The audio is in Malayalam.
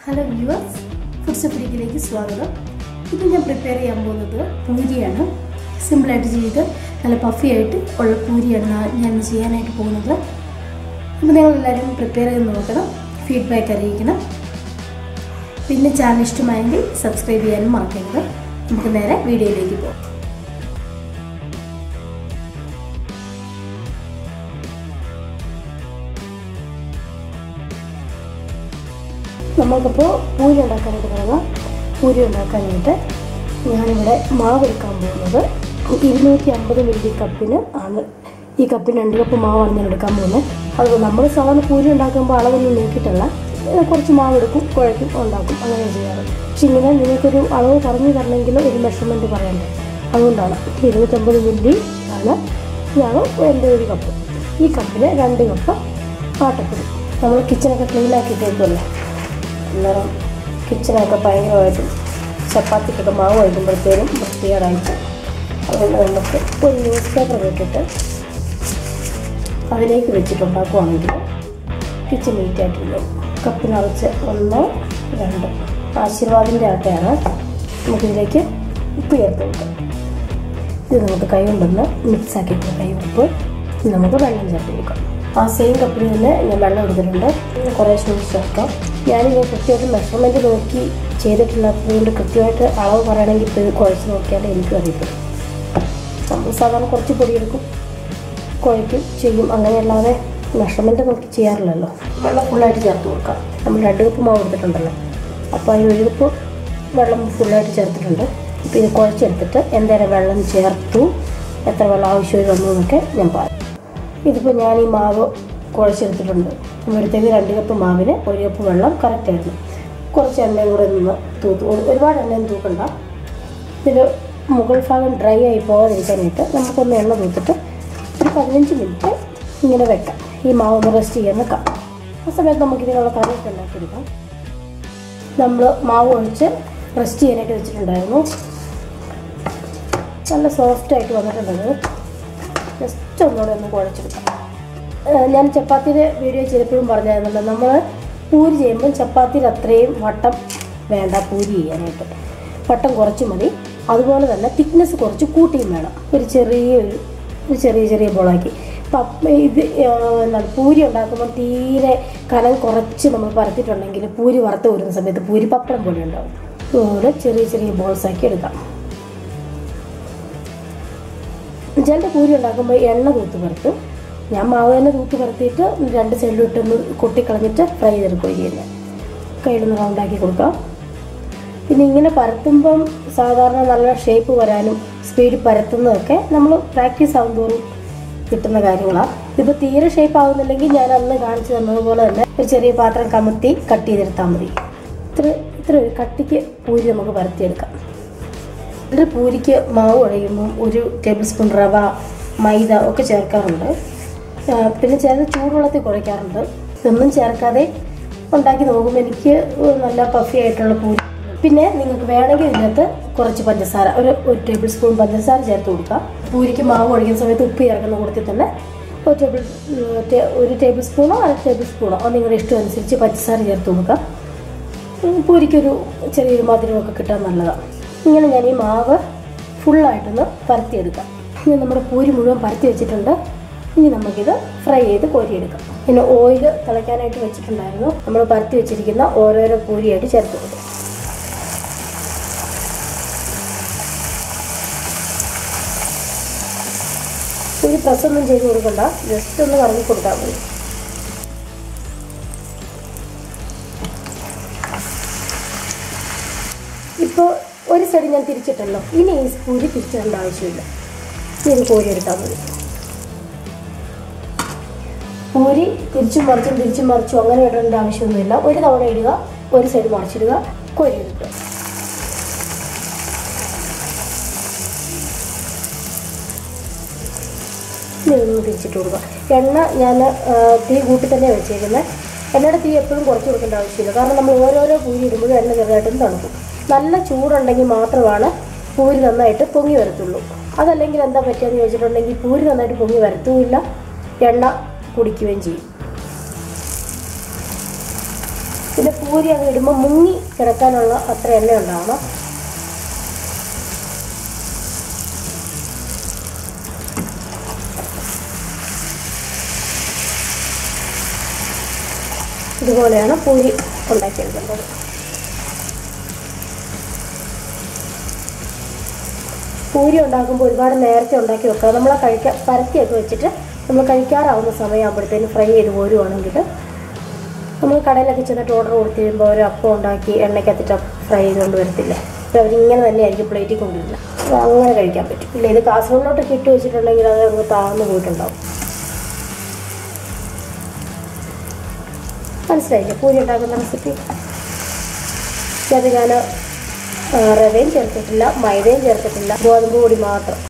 Hello viewers, Foods Africa സ്വാഗതം. ഇത് ഞാൻ പ്രിപ്പയർ ചെയ്യാൻ പോകുന്നത് പൂരിയാണ്. സിമ്പിൾ ആയിട്ട് ചെയ്ത് നല്ല പഫി ആയിട്ട് ഉള്ള പൂരിയാണ് ഞാൻ ചെയ്യാനായിട്ട് പോകുന്നത്. അപ്പോൾ നിങ്ങൾ എല്ലാവരും പ്രിപ്പയർ ചെയ്ത് നോക്കണം, ഫീഡ്ബാക്ക് അറിയിക്കണം. പിന്നെ ചാനൽ ഇഷ്ടമായെങ്കിൽ സബ്സ്ക്രൈബ് ചെയ്യാനും മറക്കരുത്. നമുക്ക് നേരെ വീഡിയോയിലേക്ക് പോകാം. നമ്മൾക്കിപ്പോൾ പൂരി ഉണ്ടാക്കാനായിട്ട് തുടങ്ങാം. പൂരി ഉണ്ടാക്കാനായിട്ട് ഞാനിവിടെ മാവ് എടുക്കാൻ പോകുന്നത് 250 മില്ലി കപ്പിന് ആണ്. ഈ കപ്പിന് 2 കപ്പ് മാവാണ് ഞാൻ എടുക്കാൻ പോകുന്നത്. അത് നമ്മൾ സാധാരണ പൂരി ഉണ്ടാക്കുമ്പോൾ അളവൊന്നും നോക്കിയിട്ടല്ല, കുറച്ച് മാവ് എടുക്കും, കുഴക്കും, ഉണ്ടാക്കും, അങ്ങനെ ചെയ്യാറ്. പക്ഷെ ഇങ്ങനെ നിങ്ങൾക്കൊരു അളവ് പറഞ്ഞു തരണമെങ്കിൽ ഒരു മെഷർമെൻറ്റ് പറയണ്ടേ, അതുകൊണ്ടാണ് 250 മില്ലി ആണ് ഞാൻ എൻ്റെ ഒരു കപ്പ്. ഈ കപ്പിന് 2 കപ്പ് ആട്ടപ്പൊടി. നമ്മൾ കിച്ചണൊക്കെ ക്ലീൻ ആക്കിയിട്ടേക്കുമല്ലോ, അന്നേരം കിച്ചണൊക്കെ ഭയങ്കരമായിട്ടും ചപ്പാത്തിക്കൊക്കെ മാവ് വയ്ക്കുമ്പോഴത്തേനും വൃത്തികേടായിട്ട്. അതുകൊണ്ട് നമുക്ക് ഒരു ന്യൂസ് പേപ്പർ ഇട്ടിട്ട് അതിലേക്ക് വെച്ചിട്ടുണ്ടാക്കുവാണെങ്കിൽ കിച്ചൺ നീറ്റായിട്ടുള്ളൂ. കപ്പിനകച്ച് 1, 2 ആശീർവാദിൻ്റെ ആട്ടയാണ്. നമുക്കിതിലേക്ക് ഉപ്പ് ചേർത്ത് കൊടുക്കാം. ഇത് നമുക്ക് കൈ കൊണ്ടൊന്ന് മിക്സാക്കിയിട്ട് കൈ ഉപ്പ് നമുക്ക് വെള്ളം ചേർത്ത് കൊടുക്കാം. ആ സെയിം കപ്പിൽ തന്നെ ഞാൻ വെള്ളം എടുത്തിട്ടുണ്ട്. കുറേ ചേർക്കാം. ഞാനിങ്ങനെ കൃത്യമായിട്ട് മെഷർമെൻറ്റ് നോക്കി ചെയ്തിട്ടില്ലാത്തതുകൊണ്ട് കൃത്യമായിട്ട് അളവ് പറയുകയാണെങ്കിൽ ഇപ്പോൾ ഇത് കുഴച്ച് നോക്കിയാലേ എനിക്കും അറിയപ്പെടും. നമ്മൾ സാധാരണ കുറച്ച് പൊടിയെടുക്കും, കുഴയ്ക്കും, ചെയ്യും, അങ്ങനെയല്ലാതെ മെഷർമെൻറ്റ് നോക്കി ചെയ്യാറില്ലല്ലോ. വെള്ളം ഫുള്ളായിട്ട് ചേർത്ത് കൊടുക്കാം. നമ്മൾ 2 കപ്പ് മാവ് എടുത്തിട്ടുണ്ടല്ലോ, അപ്പോൾ അതിന് 1 കപ്പ് വെള്ളം ഫുള്ളായിട്ട് ചേർത്തിട്ടുണ്ട്. ഇപ്പോൾ ഇത് കുഴച്ചെടുത്തിട്ട് എന്തേരം വെള്ളം ചേർത്തു, എത്ര വെള്ളം ആവശ്യമായി വന്നു എന്നൊക്കെ ഞാൻ പറയാം. ഇതിപ്പോൾ ഞാൻ ഈ മാവ് കുഴച്ചെടുത്തിട്ടുണ്ട്. നമ്മളെടുത്തേക്ക് 2 കപ്പ് മാവിന് 1 കപ്പ് വെള്ളം കറക്റ്റായിരുന്നു. കുറച്ച് എണ്ണയും കൂടെ നിന്ന് തൂത്ത്, ഒരുപാട് എണ്ണയും തൂക്കണ്ട. ഇതിൽ മുകൾ ഭാഗം ഡ്രൈ ആയി പോകാതിരിക്കാനായിട്ട് നമുക്കൊന്ന് എണ്ണ തൂത്തിട്ട് ഒരു 15 മിനിറ്റ് ഇങ്ങനെ വെക്കാം. ഈ മാവ് ഒന്ന് റെസ്റ്റ് ചെയ്യാൻ വെക്കാം. ആ സമയത്ത് നമുക്കിതിനുള്ള കറിയൊക്കെ ഉണ്ടാക്കിയെടുക്കാം. നമ്മൾ മാവ് ഒഴിച്ച് റെസ്റ്റ് ചെയ്യാനായിട്ട് വെച്ചിട്ടുണ്ടായിരുന്നു. നല്ല സോഫ്റ്റായിട്ട് വന്നിട്ടുണ്ടത്. ജസ്റ്റ് ഒന്നുകൂടെ ഒന്ന് കുഴച്ചെടുക്കാം. ഞാൻ ചപ്പാത്തിയുടെ വീഡിയോ ചെയ്തപ്പോഴും പറഞ്ഞായിരുന്നല്ലോ, നമ്മൾ പൂരി ചെയ്യുമ്പം ചപ്പാത്തിയിൽ അത്രയും വട്ടം വേണ്ട പൂരി ചെയ്യാനായിട്ട്, വട്ടം കുറച്ച് മതി. അതുപോലെ തന്നെ തിക്നെസ് കുറച്ച് കൂട്ടിയും വേണം. ഒരു ചെറിയ ബോളാക്കി. ഇത് എന്താണ് പൂരി ഉണ്ടാക്കുമ്പോൾ തീരെ കനം കുറച്ച് നമ്മൾ പരത്തിയിട്ടുണ്ടെങ്കിൽ പൂരി വറുത്ത് വരുന്ന സമയത്ത് പൂരി പപ്പടം പോലെ ഉണ്ടാവും. അതുപോലെ ചെറിയ ബോൾസാക്കി എടുക്കാം. ചില പൂരി ഉണ്ടാക്കുമ്പോൾ എണ്ണ തൂത്ത് പരത്തും. ഞാൻ മാവ് തന്നെ തൂത്ത് പരത്തിയിട്ട് 2 സൈഡിലും ഇട്ടൊന്ന് കൊട്ടിക്കളഞ്ഞിട്ട് ഫ്രൈ ചെയ്തെടുക്കുകയും ചെയ്യുന്നത്. കയ്യിലൊന്ന് റൗണ്ടാക്കി കൊടുക്കാം. പിന്നെ ഇങ്ങനെ പരത്തുമ്പം സാധാരണ നല്ല ഷേപ്പ് വരാനും സ്പീഡിൽ പരത്തുന്നതൊക്കെ നമ്മൾ പ്രാക്ടീസ് ആകുമ്പോഴും കിട്ടുന്ന കാര്യങ്ങളാണ്. ഇപ്പോൾ തീരെ ഷേപ്പ് ആകുന്നില്ലെങ്കിൽ ഞാൻ അന്ന് കാണിച്ചു തന്നതുപോലെ തന്നെ ഒരു ചെറിയ പാത്രം കമത്തി കട്ട് ചെയ്തെടുത്താൽ മതി. ഇത്ര ഒരു കട്ടിക്ക് പൂരി നമുക്ക് പരത്തിയെടുക്കാം. ഒരു പൂരിക്ക് മാവ് കുഴയുമ്പം 1 ടേബിൾ സ്പൂൺ റവ, മൈദ ഒക്കെ ചേർക്കാറുണ്ട്. പിന്നെ ചിലത് ചൂടുവെള്ളത്തിൽ കുഴയ്ക്കാറുണ്ട്. ഇതൊന്നും ചേർക്കാതെ ഉണ്ടാക്കി നോക്കുമ്പോൾ എനിക്ക് നല്ല പഫി ആയിട്ടുള്ള പൂരി. പിന്നെ നിങ്ങൾക്ക് വേണമെങ്കിൽ ഇതിനകത്ത് കുറച്ച് പഞ്ചസാര, ഒരു ടേബിൾ സ്പൂൺ പഞ്ചസാര ചേർത്ത് കൊടുക്കാം. പൂരിക്ക് മാവ് കുഴയ്ക്കുന്ന സമയത്ത് ഉപ്പ് ചേർക്കുന്ന കൂട്ടത്തിൽ തന്നെ 1 ടേബിൾ സ്പൂണോ 1/2 ടേബിൾ സ്പൂണോ നിങ്ങളുടെ ഇഷ്ടം അനുസരിച്ച് പഞ്ചസാര ചേർത്ത് കൊടുക്കാം. പൂരിക്കൊരു ചെറിയൊരു മധുരമൊക്കെ കിട്ടാൻ നല്ലതാണ്. ഇങ്ങനെ ഞാൻ ഈ മാവ് ഫുള്ളായിട്ടൊന്ന് പരത്തിയെടുക്കാം. ഇനി നമ്മുടെ പൂരി മുഴുവൻ പരത്തി വെച്ചിട്ടുണ്ട്. ഇനി നമുക്കിത് ഫ്രൈ ചെയ്ത് കോരിയെടുക്കാം. പിന്നെ ഓയിൽ തിളയ്ക്കാനായിട്ട് വെച്ചിട്ടുണ്ടായിരുന്നു. നമ്മൾ പരത്തി വെച്ചിരിക്കുന്ന ഓരോരോ പൂരിയായിട്ട് ചേർത്ത് കൊടുക്കും. പൂരി പ്രസ്സൊന്നും ചെയ്ത് കൊടുക്കണ്ട, ജസ്റ്റ് ഒന്ന് കറങ്ങി കൊടുത്താൽ മതി. ഇപ്പോൾ ഒരു സൈഡ് ഞാൻ തിരിച്ചിട്ടല്ലോ, ഇനി ഈ പൂരി തിരിച്ചിടേണ്ട ആവശ്യമില്ല. ഇത് കോരിയെടുത്താൽ മതി. പൂരി തിരിച്ചും മറിച്ചും അങ്ങനെ ഇടേണ്ട ആവശ്യമൊന്നുമില്ല. ഒരു തവണ ഇടുക, ഒരു സൈഡ് മറിച്ചിടുക, കോരിയെടുക്കുക. ഇതൊന്ന് തിരിച്ചിട്ട് കൊടുക്കുക. എണ്ണ ഞാൻ തീ കൂട്ടി തന്നെ വെച്ചേക്കുന്നത്. എണ്ണയുടെ തീ എപ്പോഴും കുറച്ച് കൊടുക്കേണ്ട ആവശ്യമില്ല. കാരണം നമ്മൾ ഓരോരോ പൂരി ഇടുമ്പോഴും എണ്ണ ചെറുതായിട്ടൊന്ന് തണുക്കും. നല്ല ചൂടുണ്ടെങ്കിൽ മാത്രമാണ് പൂരി നന്നായിട്ട് പൊങ്ങി വരത്തുള്ളൂ. അതല്ലെങ്കിൽ എന്താ പറ്റുകയെന്ന് ചോദിച്ചിട്ടുണ്ടെങ്കിൽ പൂരി നന്നായിട്ട് പൊങ്ങി വരത്തുമില്ല, എണ്ണ കുടിക്കുകയും ചെയ്യും. പിന്നെ പൂരി അത് ഇടുമ്പോൾ മുങ്ങി കിടക്കാനുള്ള അത്ര എണ്ണ ഉണ്ടാവണം. ഇതുപോലെയാണ് പൂരി ഉണ്ടാക്കിയെടുക്കേണ്ടത്. പൂരി ഉണ്ടാക്കുമ്പോൾ ഒരുപാട് നേരത്തെ ഉണ്ടാക്കി വെക്കുക. നമ്മൾ പരത്തിയൊക്കെ വെച്ചിട്ട് നമ്മൾ കഴിക്കാറാവുന്ന സമയമാകുമ്പോഴത്തേന് ഫ്രൈ ചെയ്ത് പോരുവാണെങ്കിൽ നമ്മൾ കടയിലൊക്കെ ചെന്നിട്ട് ഓർഡർ കൊടുത്ത് കഴിയുമ്പോൾ ഒരു അപ്പം ഉണ്ടാക്കി എണ്ണയ്ക്കകത്തിട്ട് ഫ്രൈ ചെയ്തുകൊണ്ട് വരത്തില്ലേ, അപ്പോൾ അവരിങ്ങനെ തന്നെയായിരിക്കും പ്ലേറ്റിൽ കൊണ്ടുവരില്ല. അപ്പോൾ അങ്ങനെ കഴിക്കാൻ പറ്റും. ഇല്ല, ഇത് കാസർഗോഡിലോട്ടൊക്കെ ഇട്ട് വെച്ചിട്ടുണ്ടെങ്കിൽ അത് അങ്ങ് താഴ്ന്നു പോയിട്ടുണ്ടാവും. മനസ്സിലായില്ലേ പൂരി ഉണ്ടാക്കുന്ന റെസിപ്പി? അത് ഞാൻ റവയും ചേർത്തിട്ടില്ല, മൈദയും ചേർത്തിട്ടില്ല, ഗോതമ്പ് പൊടി മാത്രം.